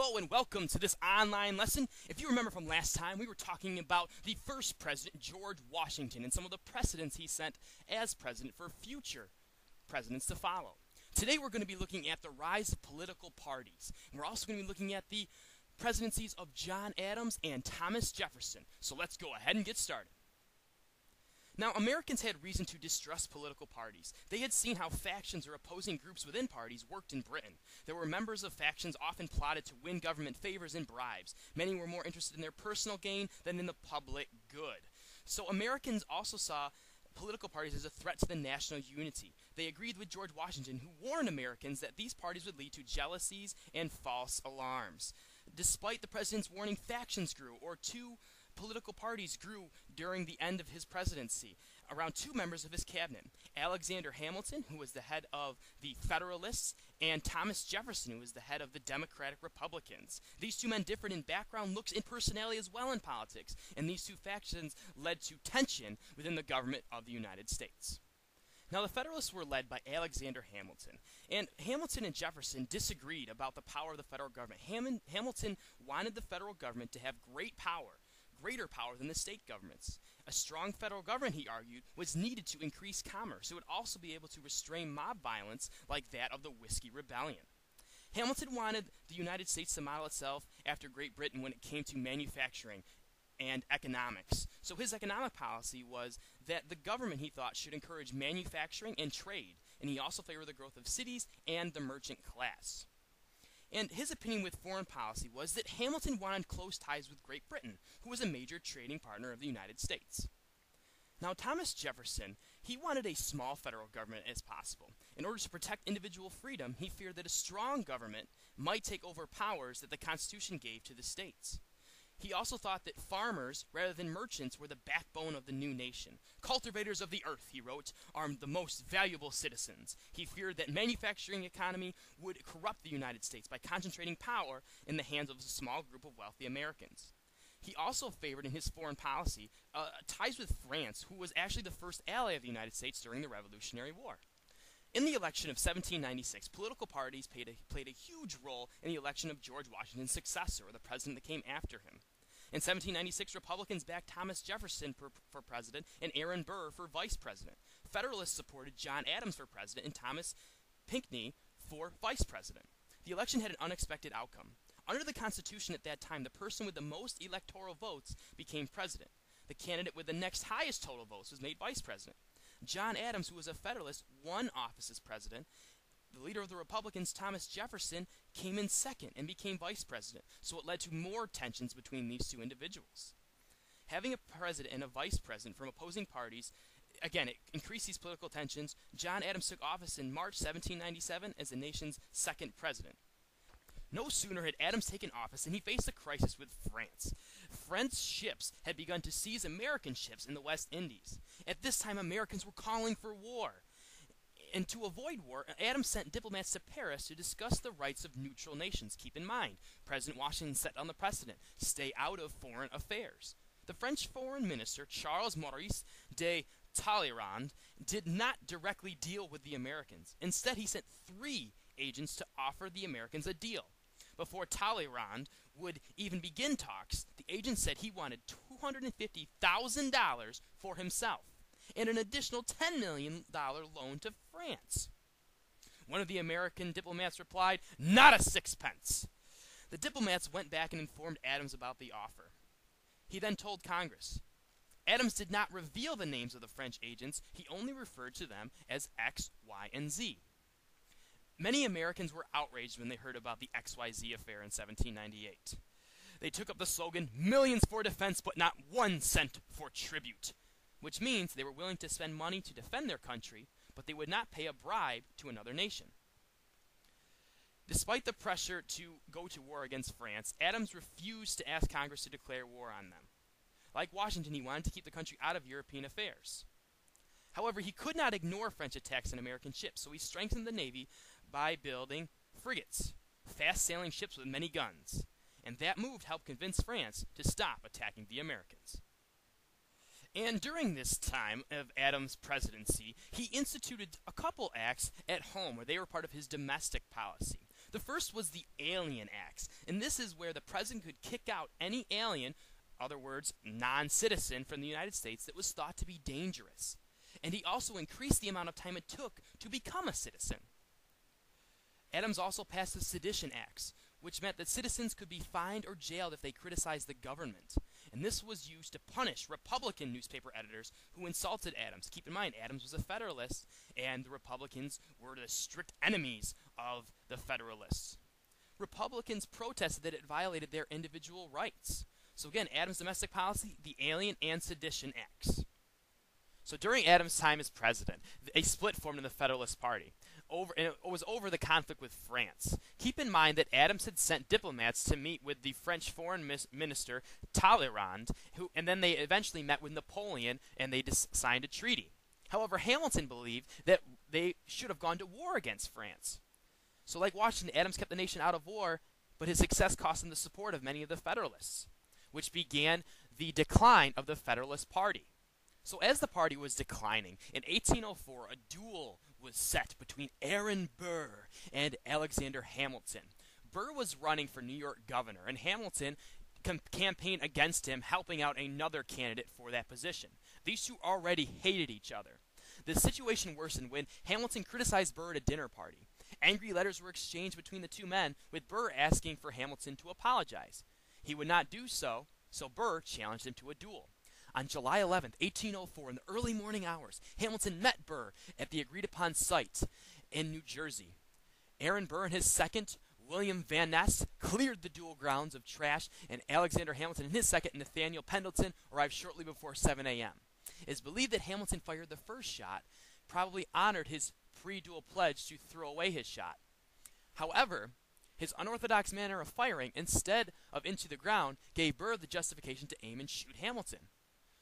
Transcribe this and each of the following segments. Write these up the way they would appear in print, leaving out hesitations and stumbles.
Hello and welcome to this online lesson. If you remember from last time, we were talking about the first president, George Washington, and some of the precedents he set as president for future presidents to follow. Today we're going to be looking at the rise of political parties. And we're also going to be looking at the presidencies of John Adams and Thomas Jefferson. So let's go ahead and get started. Now, Americans had reason to distrust political parties. They had seen how factions or opposing groups within parties worked in Britain. There were members of factions often plotted to win government favors and bribes. Many were more interested in their personal gain than in the public good. So Americans also saw political parties as a threat to the national unity. They agreed with George Washington, who warned Americans that these parties would lead to jealousies and false alarms. Despite the president's warning, factions grew, or two political parties grew during the end of his presidency around two members of his cabinet, Alexander Hamilton, who was the head of the Federalists, and Thomas Jefferson, who was the head of the Democratic Republicans. These two men differed in background, looks, and personality as well in politics, and these two factions led to tension within the government of the United States. Now, the Federalists were led by Alexander Hamilton, and Hamilton and Jefferson disagreed about the power of the federal government. Hamilton wanted the federal government to have greater power than the state governments. A strong federal government, he argued, was needed to increase commerce. It would also be able to restrain mob violence like that of the Whiskey Rebellion. Hamilton wanted the United States to model itself after Great Britain when it came to manufacturing and economics. So his economic policy was that the government, he thought, should encourage manufacturing and trade, and he also favored the growth of cities and the merchant class. And his opinion with foreign policy was that Hamilton wanted close ties with Great Britain, who was a major trading partner of the United States. Now, Thomas Jefferson, he wanted a small federal government as possible. In order to protect individual freedom, he feared that a strong government might take over powers that the Constitution gave to the states. He also thought that farmers, rather than merchants, were the backbone of the new nation. Cultivators of the earth, he wrote, are the most valuable citizens. He feared that manufacturing economy would corrupt the United States by concentrating power in the hands of a small group of wealthy Americans. He also favored in his foreign policy ties with France, who was actually the first ally of the United States during the Revolutionary War. In the election of 1796, political parties played a huge role in the election of George Washington's successor, or the president that came after him. In 1796, Republicans backed Thomas Jefferson for president and Aaron Burr for vice president. Federalists supported John Adams for president and Thomas Pinckney for vice president. The election had an unexpected outcome. Under the Constitution at that time, the person with the most electoral votes became president. The candidate with the next highest total votes was made vice president. John Adams, who was a Federalist, won office as president. The leader of the Republicans, Thomas Jefferson, came in second and became vice president, so it led to more tensions between these two individuals. Having a president and a vice president from opposing parties, again, it increased these political tensions. John Adams took office in March 1797 as the nation's second president. No sooner had Adams taken office than he faced a crisis with France. French ships had begun to seize American ships in the West Indies. At this time, Americans were calling for war. And to avoid war, Adams sent diplomats to Paris to discuss the rights of neutral nations. Keep in mind, President Washington set on the precedent: stay out of foreign affairs. The French foreign minister, Charles Maurice de Talleyrand, did not directly deal with the Americans. Instead, he sent 3 agents to offer the Americans a deal. Before Talleyrand would even begin talks, the agent said he wanted $250,000 for himself and an additional $10 million loan to France. One of the American diplomats replied, "Not a sixpence." The diplomats went back and informed Adams about the offer. He then told Congress. Adams did not reveal the names of the French agents. He only referred to them as X, Y, and Z. Many Americans were outraged when they heard about the XYZ affair in 1798. They took up the slogan, "Millions for defense, but not 1 cent for tribute," which means they were willing to spend money to defend their country, but they would not pay a bribe to another nation. Despite the pressure to go to war against France, Adams refused to ask Congress to declare war on them. Like Washington, he wanted to keep the country out of European affairs. However, he could not ignore French attacks on American ships, so he strengthened the Navy by building frigates, fast-sailing ships with many guns. And that move helped convince France to stop attacking the Americans. And during this time of Adams' presidency, he instituted a couple acts at home where they were part of his domestic policy. The first was the Alien Acts, and this is where the president could kick out any alien, other words, non-citizen from the United States that was thought to be dangerous. And he also increased the amount of time it took to become a citizen. Adams also passed the Sedition Acts, which meant that citizens could be fined or jailed if they criticized the government. And this was used to punish Republican newspaper editors who insulted Adams. Keep in mind, Adams was a Federalist, and the Republicans were the strict enemies of the Federalists. Republicans protested that it violated their individual rights. So again, Adams' domestic policy, the Alien and Sedition Acts. So during Adams' time as president, a split formed in the Federalist Party. And it was over the conflict with France. Keep in mind that Adams had sent diplomats to meet with the French foreign minister Talleyrand, and then they eventually met with Napoleon, and they signed a treaty. However, Hamilton believed that they should have gone to war against France. So like Washington, Adams kept the nation out of war, but his success cost him the support of many of the Federalists, which began the decline of the Federalist Party. So as the party was declining, in 1804, a duel was set between Aaron Burr and Alexander Hamilton. Burr was running for New York governor, and Hamilton campaigned against him, helping out another candidate for that position. These two already hated each other. The situation worsened when Hamilton criticized Burr at a dinner party. Angry letters were exchanged between the two men, with Burr asking for Hamilton to apologize. He would not do so, so Burr challenged him to a duel. On July 11, 1804, in the early morning hours, Hamilton met Burr at the agreed-upon site in New Jersey. Aaron Burr and his second, William Van Ness, cleared the duel grounds of trash, and Alexander Hamilton and his second, Nathaniel Pendleton, arrived shortly before 7 a.m. It is believed that Hamilton fired the first shot, probably honored his pre-duel pledge to throw away his shot. However, his unorthodox manner of firing, instead of into the ground, gave Burr the justification to aim and shoot Hamilton.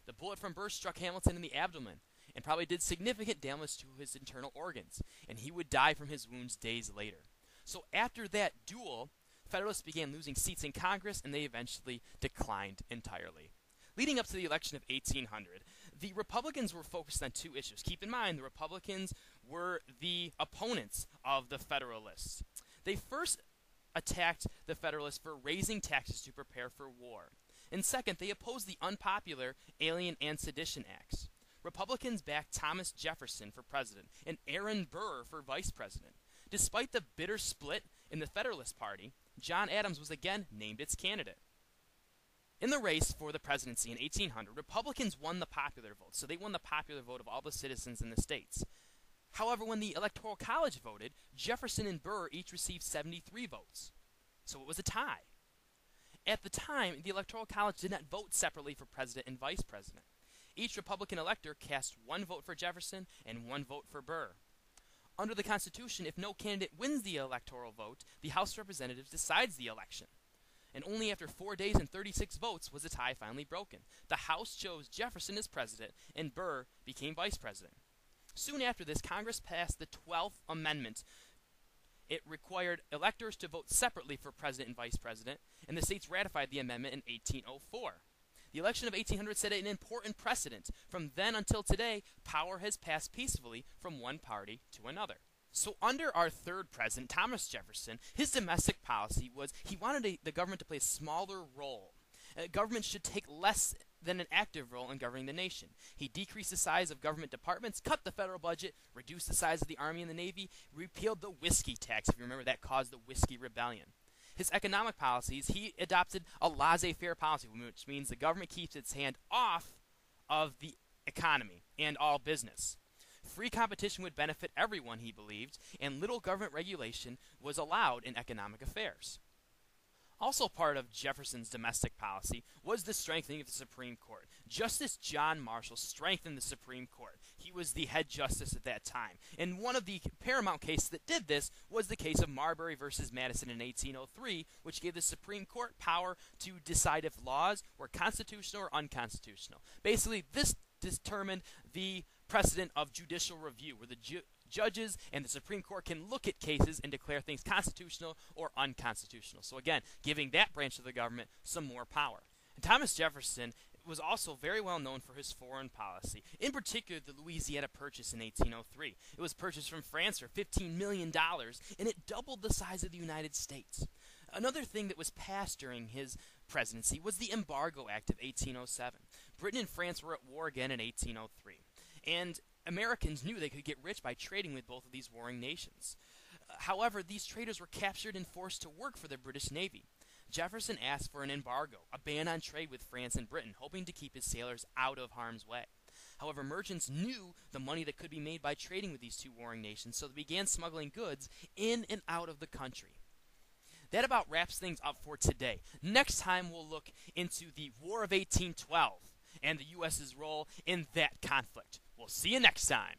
The bullet from Burr struck Hamilton in the abdomen and probably did significant damage to his internal organs, and he would die from his wounds days later. So after that duel, Federalists began losing seats in Congress, and they eventually declined entirely. Leading up to the election of 1800, the Republicans were focused on two issues. Keep in mind, the Republicans were the opponents of the Federalists. They first attacked the Federalists for raising taxes to prepare for war. And second, they opposed the unpopular Alien and Sedition Acts. Republicans backed Thomas Jefferson for president and Aaron Burr for vice president. Despite the bitter split in the Federalist Party, John Adams was again named its candidate. In the race for the presidency in 1800, Republicans won the popular vote, so they won the popular vote of all the citizens in the states. However, when the Electoral College voted, Jefferson and Burr each received 73 votes. So it was a tie. At the time, the Electoral College did not vote separately for president and vice president. Each Republican elector cast one vote for Jefferson and one vote for Burr. Under the Constitution, if no candidate wins the electoral vote, the House of Representatives decides the election. And only after 4 days and 36 votes was the tie finally broken. The House chose Jefferson as president, and Burr became vice president. Soon after this, Congress passed the 12th Amendment. It required electors to vote separately for president and vice president, and the states ratified the amendment in 1804. The election of 1800 set an important precedent. From then until today, power has passed peacefully from one party to another. So under our third president, Thomas Jefferson, his domestic policy was he wanted the government to play a smaller role. Government should take less than an active role in governing the nation. He decreased the size of government departments, cut the federal budget, reduced the size of the Army and the Navy, repealed the whiskey tax. If you remember, that caused the Whiskey Rebellion. His economic policies, he adopted a laissez-faire policy, which means the government keeps its hand off of the economy and all business. Free competition would benefit everyone, he believed, and little government regulation was allowed in economic affairs. Also part of Jefferson's domestic policy was the strengthening of the Supreme Court. Justice John Marshall strengthened the Supreme Court. He was the head justice at that time. And one of the paramount cases that did this was the case of Marbury versus Madison in 1803, which gave the Supreme Court power to decide if laws were constitutional or unconstitutional. Basically, this determined the precedent of judicial review, where the judges and the Supreme Court can look at cases and declare things constitutional or unconstitutional. So again, giving that branch of the government some more power. And Thomas Jefferson was also very well known for his foreign policy, in particular the Louisiana Purchase in 1803. It was purchased from France for $15 million, and it doubled the size of the United States. Another thing that was passed during his presidency was the Embargo Act of 1807. Britain and France were at war again in 1803, and Americans knew they could get rich by trading with both of these warring nations. However, these traders were captured and forced to work for the British Navy. Jefferson asked for an embargo, a ban on trade with France and Britain, hoping to keep his sailors out of harm's way. However, merchants knew the money that could be made by trading with these two warring nations, so they began smuggling goods in and out of the country. That about wraps things up for today. Next time, we'll look into the War of 1812 and the U.S.'s role in that conflict. We'll see you next time.